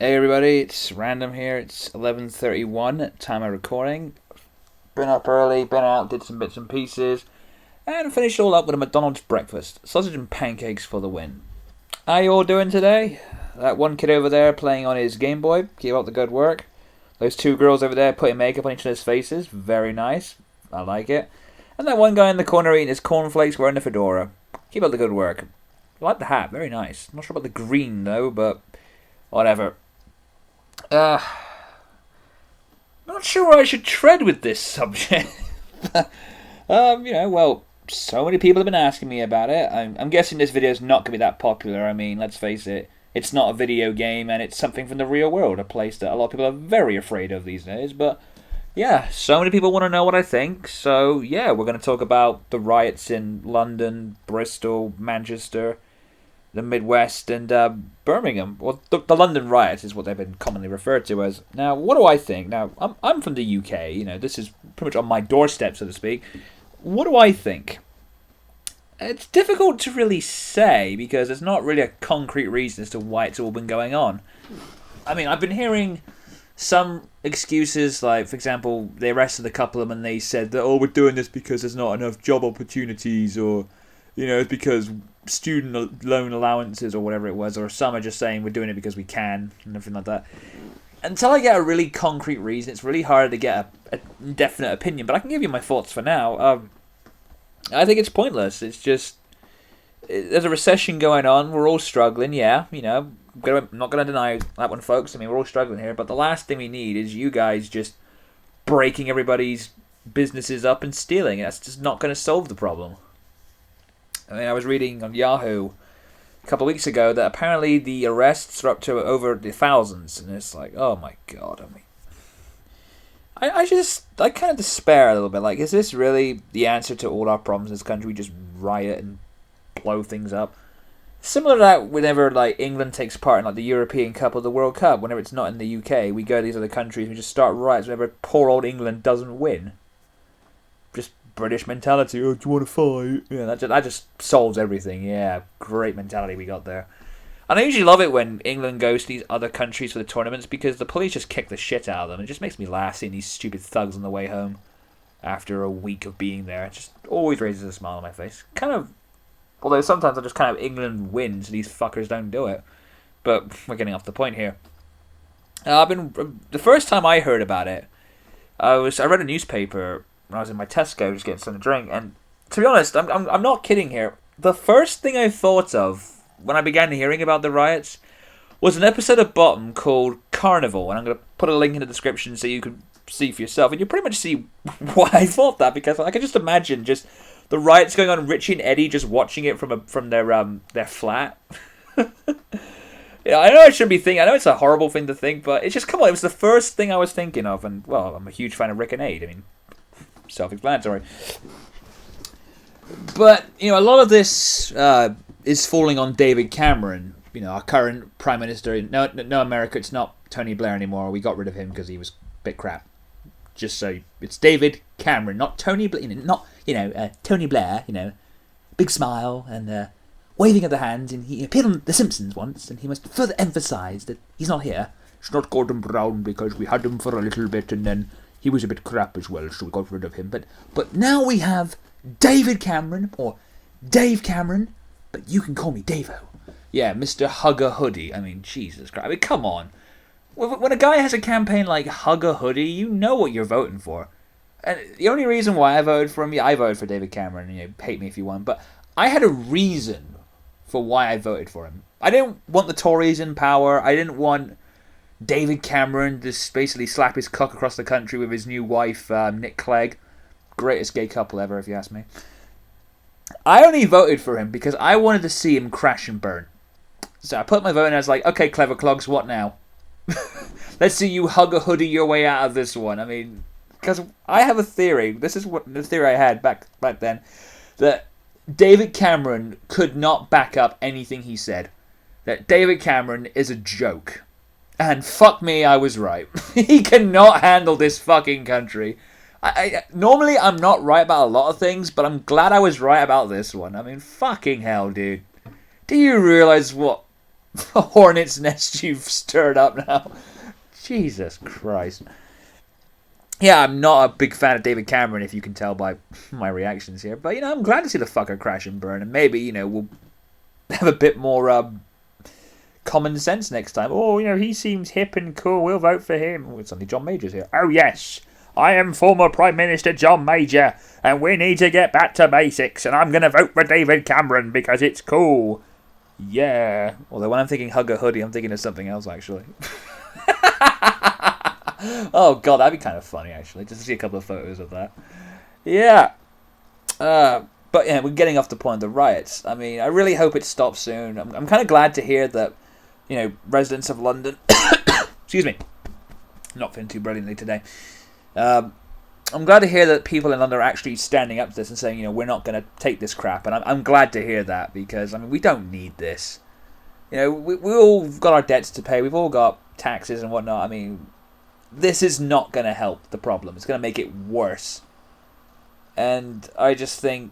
Hey everybody, it's Random here. It's 11:31 time of recording. Been up early, been out, did some bits and pieces, and finished all up with a McDonald's breakfast. Sausage and pancakes for the win. How you all doing today? That one kid over there playing on his Game Boy, keep up the good work. Those two girls over there putting makeup on each other's faces, very nice. I like it. And that one guy in the corner eating his cornflakes wearing a fedora. Keep up the good work. I like the hat, very nice. Not sure about the green though, but whatever. Not sure where I should tread with this subject. Well, so many people have been asking me about it. I'm guessing this video is not going to be that popular. I mean, let's face it, it's not a video game and it's something from the real world, a place that a lot of people are very afraid of these days. But yeah, so many people want to know what I think. So yeah, we're going to talk about the riots in London, Bristol, Manchester, the Midwest, and Birmingham. Well, the London riots is what they've been commonly referred to as. Now, what do I think? Now, I'm from the UK. You know, this is pretty much on my doorstep, so to speak. What do I think? It's difficult to really say because there's not really a concrete reason as to why it's all been going on. I mean, I've been hearing some excuses, like, for example, they arrested a couple of them and they said that, oh, we're doing this because there's not enough job opportunities, or, you know, it's because student loan allowances or whatever it was, or some are just saying we're doing it because we can and everything like that. Until I get a really concrete reason, it's really hard to get a definite opinion, but I can give you my thoughts for now. I think it's pointless. It's just, there's a recession going on, we're all struggling, yeah, you know, I'm not going to deny that one, folks. I mean, we're all struggling here, but the last thing we need is you guys just breaking everybody's businesses up and stealing. That's just not going to solve the problem. I mean, I was reading on Yahoo a couple of weeks ago that apparently the arrests are up to over the thousands, and it's like, oh my god. I mean, I kind of despair a little bit. Like, is this really the answer to all our problems in this country? We just riot and blow things up. Similar to that, whenever like England takes part in like the European Cup or the World Cup, whenever it's not in the UK, we go to these other countries and we just start riots whenever poor old England doesn't win. Just British mentality. Oh, do you want to fight? Yeah, that just solves everything. Yeah, great mentality we got there. And I usually love it when England goes to these other countries for the tournaments because the police just kick the shit out of them. It just makes me laugh seeing these stupid thugs on the way home after a week of being there. It just always raises a smile on my face. Kind of, although sometimes I just kind of England wins, these fuckers don't do it. But we're getting off the point here. The first time I heard about it, I read a newspaper when I was in my Tesco just getting something to drink, and to be honest, I'm not kidding here. The first thing I thought of when I began hearing about the riots was an episode of Bottom called Carnival, and I'm going to put a link in the description so you can see for yourself, and you pretty much see why I thought that, because I can just imagine just the riots going on, Richie and Eddie just watching it from their flat. Yeah, I know I shouldn't be thinking. I know it's a horrible thing to think, but it's just, come on, it was the first thing I was thinking of, and well, I'm a huge fan of Rick and Aid. I mean, self-explanatory. But you know, a lot of this is falling on David Cameron. You know, our current Prime Minister. No, America. It's not Tony Blair anymore. We got rid of him because he was a bit crap. Just so it's David Cameron, not Tony Blair. Not Tony Blair. You know, big smile and waving of the hand. And he appeared on The Simpsons once, and he must further emphasise that he's not here. It's not Gordon Brown because we had him for a little bit, and then he was a bit crap as well, so we got rid of him. But now we have David Cameron, or Dave Cameron, but you can call me Davo. Yeah, Mr. Hugger Hoodie. I mean, Jesus Christ. I mean, come on. When a guy has a campaign like Hugger Hoodie, you know what you're voting for. And the only reason why I voted for him, yeah, I voted for David Cameron, you know, hate me if you want, but I had a reason for why I voted for him. I didn't want the Tories in power. I didn't want David Cameron just basically slap his cock across the country with his new wife, Nick Clegg. Greatest gay couple ever, if you ask me. I only voted for him because I wanted to see him crash and burn. So I put my vote in and I was like, okay, clever clogs, what now? Let's see you hug a hoodie your way out of this one. I mean, because I have a theory. This is what the theory I had back then. That David Cameron could not back up anything he said. That David Cameron is a joke. And fuck me, I was right. He cannot handle this fucking country. Normally I'm not right about a lot of things, but I'm glad I was right about this one. I mean, fucking hell, dude. Do you realise what hornet's nest you've stirred up now. Jesus Christ. Yeah, I'm not a big fan of David Cameron, if you can tell by my reactions here. But, I'm glad to see the fucker crash and burn. And maybe, we'll have a bit more common sense next time. Oh, he seems hip and cool. We'll vote for him. Oh, it's only John Major's here. Oh, yes. I am former Prime Minister John Major. And we need to get back to basics. And I'm going to vote for David Cameron because it's cool. Yeah. Although when I'm thinking hug a hoodie, I'm thinking of something else, actually. Oh, God, that'd be kind of funny, actually, just to see a couple of photos of that. Yeah. But, yeah, we're getting off the point of the riots. I mean, I really hope it stops soon. I'm kind of glad to hear that, residents of London... excuse me. Not feeling too brilliantly today. I'm glad to hear that people in London are actually standing up to this and saying, we're not going to take this crap. And I'm glad to hear that because, I mean, we don't need this. We all got our debts to pay. We've all got taxes and whatnot. I mean, this is not going to help the problem. It's going to make it worse. And I just think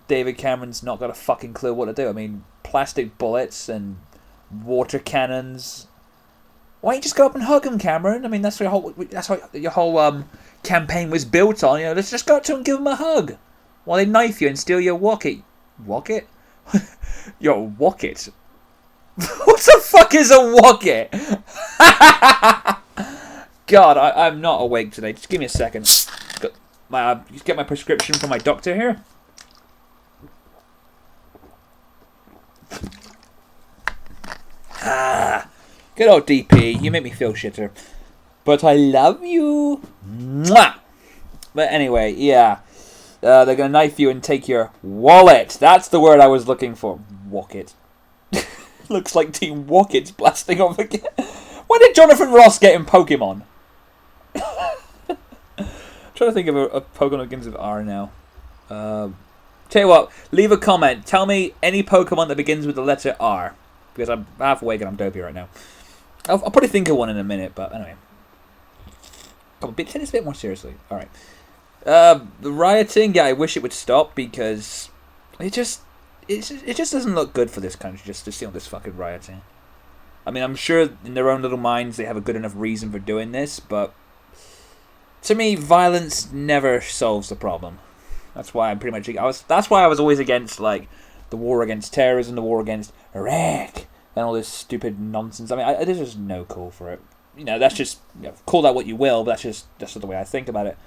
David Cameron's not got a fucking clue what to do. I mean, plastic bullets and water cannons. Why don't you just go up and hug him, Cameron? I mean, that's what your whole campaign was built on. Let's just go up to him and give him a hug while they knife you and steal your wocket. Wocket? Your wocket? What the fuck is a wocket? God, I'm not awake today. Just give me a second. Just get my prescription from my doctor here. Good old DP. You make me feel shitter. But I love you. Mwah! But anyway, yeah. They're going to knife you and take your wallet. That's the word I was looking for. Wocket. Looks like Team Wocket's blasting off again. When did Jonathan Ross get in Pokemon? Trying to think of a Pokemon that begins with R now. Tell you what, leave a comment. Tell me any Pokemon that begins with the letter R. Because I'm half awake and I'm dopey right now. I'll probably think of one in a minute, but anyway. Take this a bit more seriously. Alright. The rioting, yeah, I wish it would stop because it just doesn't look good for this country just to see all this fucking rioting. I mean, I'm sure in their own little minds they have a good enough reason for doing this, but to me, violence never solves the problem. That's why I'm pretty much... That's why I was always against, like, the war against terrorism, the war against Iraq, and all this stupid nonsense. I mean, there's just no call for it. That's just... call that what you will, but that's just the way I think about it.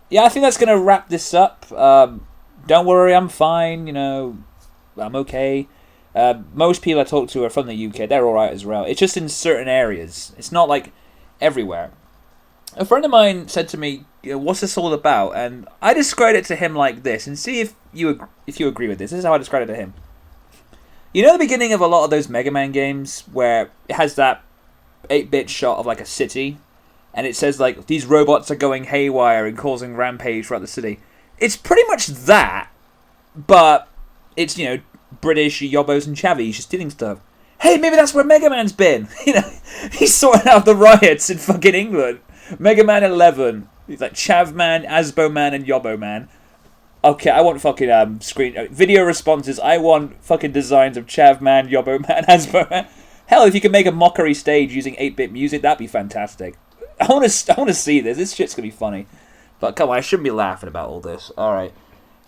Yeah, I think that's going to wrap this up. Don't worry, I'm fine, I'm okay. Most people I talk to are from the UK. They're alright as well. It's just in certain areas. It's not like everywhere. A friend of mine said to me, what's this all about? And I described it to him like this, and see if you agree with this. This is how I described it to him. The beginning of a lot of those Mega Man games where it has that 8-bit shot of like a city, and it says like these robots are going haywire and causing rampage throughout the city. It's pretty much that, but it's British yobbos and chavvies just stealing stuff. Hey, maybe that's where Mega Man's been. He's sorting out the riots in fucking England. Mega Man 11. He's like Chav Man, Asbo Man, and Yobbo Man. Okay, I want fucking video responses. I want fucking designs of Chav Man, Yobbo Man, Asbo Man. Hell, if you could make a mockery stage using 8-bit music, that'd be fantastic. I want to see this. This shit's gonna be funny. But come on, I shouldn't be laughing about all this. All right,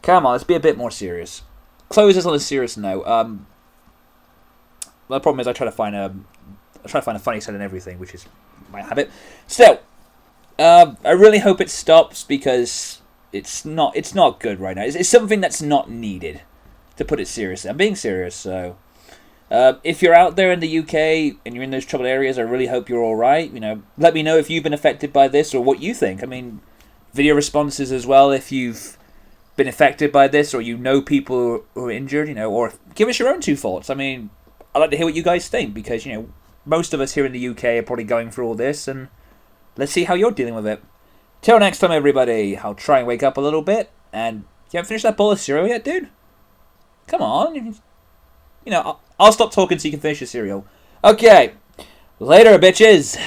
come on, let's be a bit more serious. Close this on a serious note. The problem is I try to find a funny side in everything, which is my habit. Still, I really hope it stops because it's not good right now. It's something that's not needed, to put it seriously. I'm being serious, so if you're out there in the UK and you're in those troubled areas, I really hope you're all right. Let me know if you've been affected by this or what you think. I mean, video responses as well if you've been affected by this or people who are injured, or give us your own two thoughts. I mean, I'd like to hear what you guys think because, most of us here in the UK are probably going through all this, and let's see how you're dealing with it. Till next time, everybody, I'll try and wake up a little bit, and you haven't finished that bowl of cereal yet, dude? Come on. I'll stop talking so you can finish your cereal. Okay. Later, bitches.